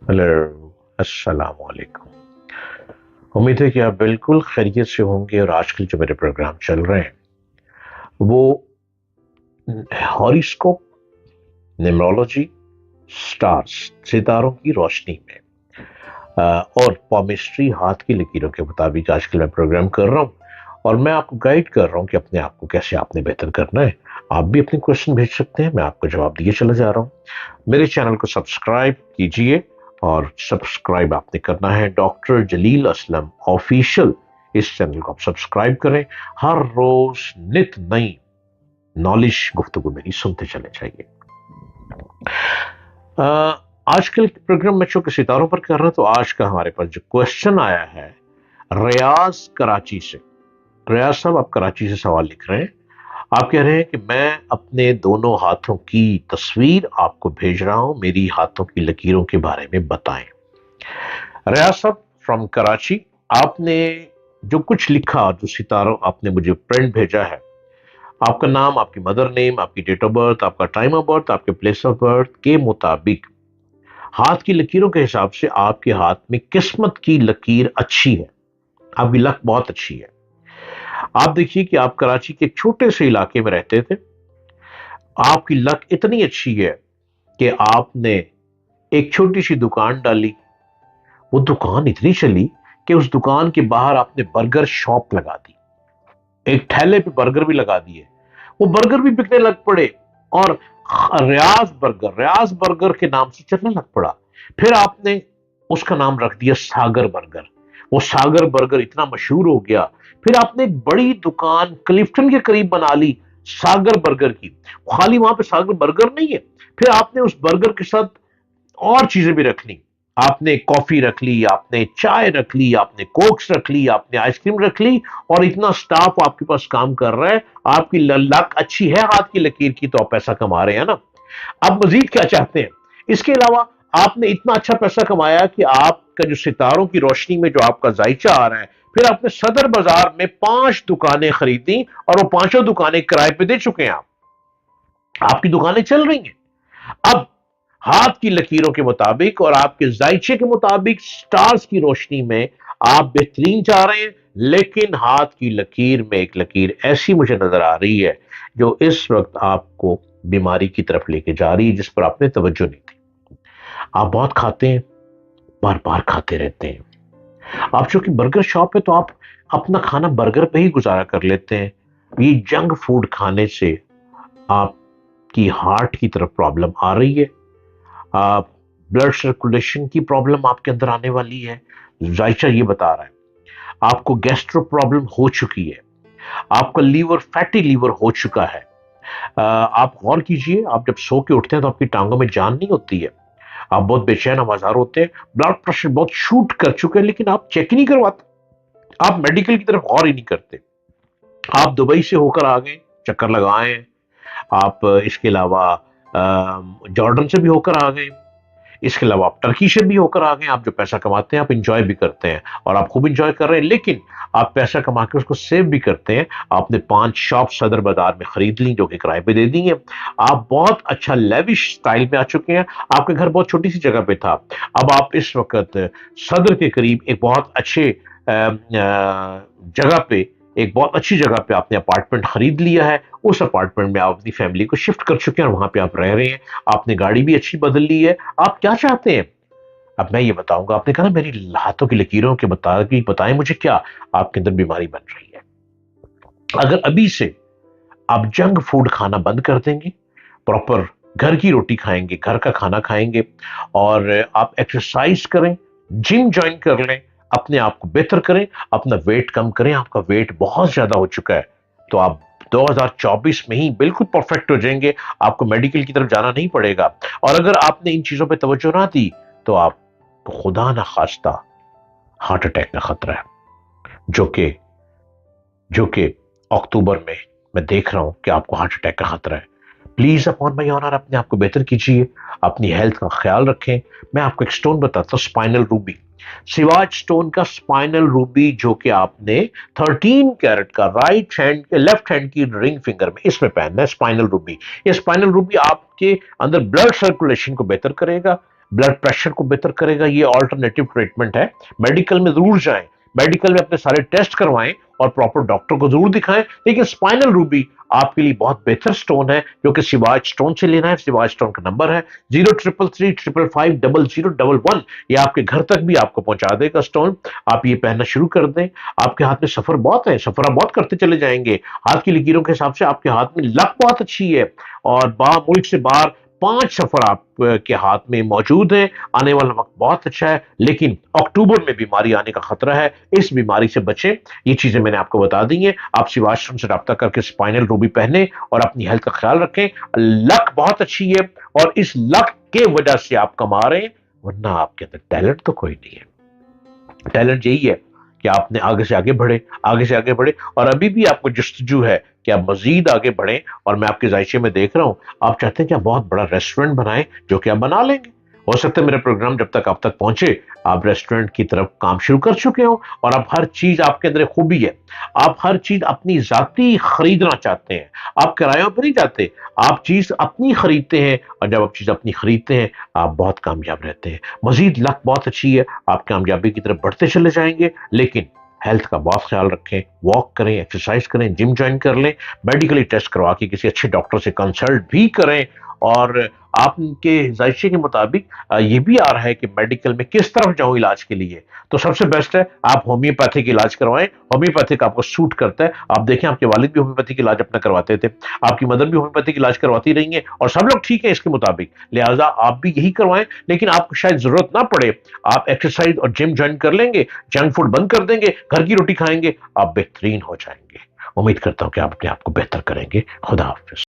Hello. अस्सलाम वालेकुम। उम्मीद है कि आप बिल्कुल खैरियत से होंगे और आजकल जो मेरे प्रोग्राम चल रहे हैं वो हॉरोस्कोप, न्यूमरोलॉजी, स्टार्स, सितारों की रोशनी में और पॉमिस्ट्री, हाथ की लकीरों के मुताबिक आजकल मैं प्रोग्राम कर रहा हूँ। और मैं आपको गाइड कर रहा हूँ कि अपने आप को कैसे आपने बेहतर करना है। आप भी अपने क्वेश्चन भेज सकते हैं, मैं आपको जवाब दिए चला जा रहा हूँ। मेरे चैनल को सब्सक्राइब कीजिए और सब्सक्राइब आपने करना है डॉक्टर जलील असलम ऑफिशियल। इस चैनल को आप सब्सक्राइब करें। हर रोज नित नई नॉलेज गुफ्तगू मेरी सुनते चले जाइए। आजकल के प्रोग्राम में चूंकि सितारों पर कर रहे हैं तो आज का हमारे पास जो क्वेश्चन आया है रियाज कराची से। रियाज साहब, आप कराची से सवाल लिख रहे हैं। आप कह रहे हैं कि मैं अपने दोनों हाथों की तस्वीर आपको भेज रहा हूं, मेरी हाथों की लकीरों के बारे में बताएं। रियाज साहब फ्रॉम कराची, आपने जो कुछ लिखा, जो सितारों आपने मुझे प्रिंट भेजा है, आपका नाम, आपकी मदर नेम, आपकी डेट ऑफ बर्थ, आपका टाइम ऑफ बर्थ, आपके प्लेस ऑफ बर्थ के मुताबिक हाथ की लकीरों के हिसाब से आपके हाथ में किस्मत की लकीर अच्छी है। आपकी लक बहुत अच्छी है। आप देखिए कि आप कराची के एक छोटे से इलाके में रहते थे। आपकी लक इतनी अच्छी है कि आपने एक छोटी सी दुकान डाली। वो दुकान इतनी चली कि उस दुकान के बाहर आपने बर्गर शॉप लगा दी। एक ठेले पे बर्गर भी लगा दिए। वो बर्गर भी बिकने लग पड़े और रियाज बर्गर के नाम से चलने लग पड़ा। फिर आपने उसका नाम रख दिया सागर बर्गर। वो सागर बर्गर इतना मशहूर हो गया। फिर आपने एक बड़ी दुकान क्लिफ्टन के करीब बना ली सागर बर्गर की। खाली वहां पे सागर बर्गर नहीं है, फिर आपने उस बर्गर के साथ और चीजें भी रख ली। आपने कॉफी रख ली, आपने चाय रख ली, आपने कोक्स रख ली, आपने आइसक्रीम रख ली और इतना स्टाफ आपके पास काम कर रहा है। आपकी लक अच्छी है हाथ की लकीर की, तो आप पैसा कमा रहे हैं ना। आप मजीद क्या चाहते हैं? इसके अलावा आपने इतना अच्छा पैसा कमाया कि आपका जो सितारों की रोशनी में जो आपका जायचा आ रहा है, फिर आपने सदर बाजार में 5 दुकानें खरीदी और वो पांचों दुकानें किराए पे दे चुके हैं। आप आपकी दुकानें चल रही हैं। अब हाथ की लकीरों के मुताबिक और आपके जायचे के मुताबिक स्टार्स की रोशनी में आप बेहतरीन चाह रहे हैं, लेकिन हाथ की लकीर में एक लकीर ऐसी मुझे नजर आ रही है जो इस वक्त आपको बीमारी की तरफ लेके जा रही है, जिस पर आपने तवज्जो नहीं दी। आप बहुत खाते हैं, बार बार खाते रहते हैं। आप चूंकि बर्गर शॉप है तो आप अपना खाना बर्गर पे ही गुजारा कर लेते हैं। ये जंक फूड खाने से आपकी हार्ट की तरफ प्रॉब्लम आ रही है। ब्लड सर्कुलेशन की प्रॉब्लम आपके अंदर आने वाली है। जायचा ये बता रहा है। आपको गैस्ट्रो प्रॉब्लम हो चुकी है। आपका लीवर, फैटी लीवर हो चुका है। आप गौर कीजिए, आप जब सो के उठते हैं तो आपकी टांगों में जान नहीं होती है। आप बहुत बेचैन आवाजार होते हैं। ब्लड प्रेशर बहुत शूट कर चुके हैं, लेकिन आप चेक ही नहीं करवाते। आप मेडिकल की तरफ गौर ही नहीं करते। आप दुबई से होकर आ गए, चक्कर लगाए। आप इसके अलावा जॉर्डन से भी होकर आ गए। इसके अलावा आप टर्की से भी होकर आ गए। आप जो पैसा कमाते हैं आप इंजॉय भी करते हैं और आप खूब इंजॉय कर रहे हैं, लेकिन आप पैसा कमा के उसको सेव भी करते हैं। आपने 5 शॉप सदर बाजार में खरीद ली जो कि किराए पे दे दी है। आप बहुत अच्छा लेविश स्टाइल में आ चुके हैं। आपका घर बहुत छोटी सी जगह पे था, अब आप इस वक्त सदर के करीब एक बहुत अच्छे जगह पे, एक बहुत अच्छी जगह पे आपने अपार्टमेंट खरीद लिया है। उस अपार्टमेंट में आप अपनी फैमिली को शिफ्ट कर चुके हैं और वहां पे आप रह रहे हैं। आपने गाड़ी भी अच्छी बदल ली है। आप क्या चाहते हैं? अब मैं ये बताऊंगा। आपने कहा ना मेरी हाथों की लकीरों के बताएं मुझे क्या आपके अंदर बीमारी बन रही है। अगर अभी से आप जंक फूड खाना बंद कर देंगे, प्रॉपर घर की रोटी खाएंगे, घर का खाना खाएंगे और आप एक्सरसाइज करें, जिम ज्वाइन कर लें, अपने आप को बेहतर करें, अपना वेट कम करें। आपका वेट बहुत ज्यादा हो चुका है, तो आप 2024 में ही बिल्कुल परफेक्ट हो जाएंगे। आपको मेडिकल की तरफ जाना नहीं पड़ेगा। और अगर आपने इन चीजों पर तवज्जो ना दी तो आप खुदा ना खास्ता हार्ट अटैक का खतरा है, जो कि अक्टूबर में मैं देख रहा हूं कि आपको हार्ट अटैक का खतरा है। प्लीज अपॉन माई ऑनर अपने आप को बेहतर कीजिए, अपनी हेल्थ का ख्याल रखें। मैं आपको एक स्टोन बताता हूं, स्पाइनल रूबी, सिवाज स्टोन का स्पाइनल रूबी, जो कि आपने 13 कैरेट का लेफ्ट हैंड की रिंग फिंगर में इसमें पहनना है। स्पाइनल रूबी, ये स्पाइनल रूबी आपके अंदर ब्लड सर्कुलेशन को बेहतर करेगा, ब्लड प्रेशर को बेहतर करेगा। ये ऑल्टरनेटिव ट्रीटमेंट है। मेडिकल में जरूर जाएं, मेडिकल में अपने सारे टेस्ट करवाएं और प्रॉपर डॉक्टर को जरूर दिखाएं। लेकिन स्पाइनल रूबी आपके लिए बहुत बेहतर स्टोन है, जो कि शिवाज स्टोन से लेना है। शिवाज स्टोन का नंबर है 0333555011। ये आपके घर तक भी आपको पहुंचा देगा स्टोन। आप ये पहनना शुरू कर दें। आपके हाथ में सफर बहुत है, सफर आप बहुत करते चले जाएंगे। हाथ की लकीरों के हिसाब से आपके हाथ में लक बहुत अच्छी है, और मुल्क से बाहर 5 सफर आपके हाथ में मौजूद है। आने वाला वक्त बहुत अच्छा है, लेकिन अक्टूबर में बीमारी आने का खतरा है। इस बीमारी से बचें। ये चीजें मैंने आपको बता दी हैं। आप शिवाश्रम से राब्ता करके स्पाइनल रूबी पहने और अपनी हेल्थ का ख्याल रखें। लक बहुत अच्छी है, और इस लक के वजह से आप कमा रहे हैं, वरना आपके अंदर टैलेंट तो कोई नहीं है। टैलेंट यही है कि आपने आगे से आगे बढ़े, आगे से आगे बढ़े, और अभी भी आपको जस्तजू है कि आप मजीद आगे बढ़ें। और मैं आपके जायचे में देख रहा हूं, आप चाहते हैं कि आप बहुत बड़ा रेस्टोरेंट बनाएं, जो कि आप बना लेंगे। हो सकता है मेरा प्रोग्राम जब तक आप तक पहुंचे, आप रेस्टोरेंट की तरफ काम शुरू कर चुके हो, और आप हर चीज, आपके अंदर खूबी है, आप हर चीज अपनी जाती खरीदना चाहते हैं। आप किरायों पर नहीं जाते, आप चीज अपनी खरीदते हैं, और जब आप चीज अपनी खरीदते हैं, आप बहुत कामयाब रहते हैं। मजीद लक बहुत अच्छी है, आप कामयाबी की तरफ बढ़ते चले जाएंगे। लेकिन हेल्थ का बहुत ख्याल रखें, वॉक करें, एक्सरसाइज करें, जिम ज्वाइन कर लें, मेडिकली टेस्ट करवा के किसी अच्छे डॉक्टर से कंसल्ट भी करें। और आपके जायशे के मुताबिक ये भी आ रहा है कि मेडिकल में किस तरफ जाऊं इलाज के लिए, तो सबसे बेस्ट है आप होम्योपैथिक इलाज करवाएं। होम्योपैथिक आपको सूट करता है। आप देखें, आपके वालिद भी होम्योपैथिक इलाज अपना करवाते थे, आपकी मदर भी होम्योपैथिक इलाज करवाती रही है, और सब लोग ठीक है इसके मुताबिक। लिहाजा आप भी यही करवाएं। लेकिन आपको शायद जरूरत ना पड़े, आप एक्सरसाइज और जिम ज्वाइन कर लेंगे, जंक फूड बंद कर देंगे, घर की रोटी खाएंगे, आप बेहतरीन हो जाएंगे। उम्मीद करता हूं कि आप अपने आप को बेहतर करेंगे। खुदा हाफिज।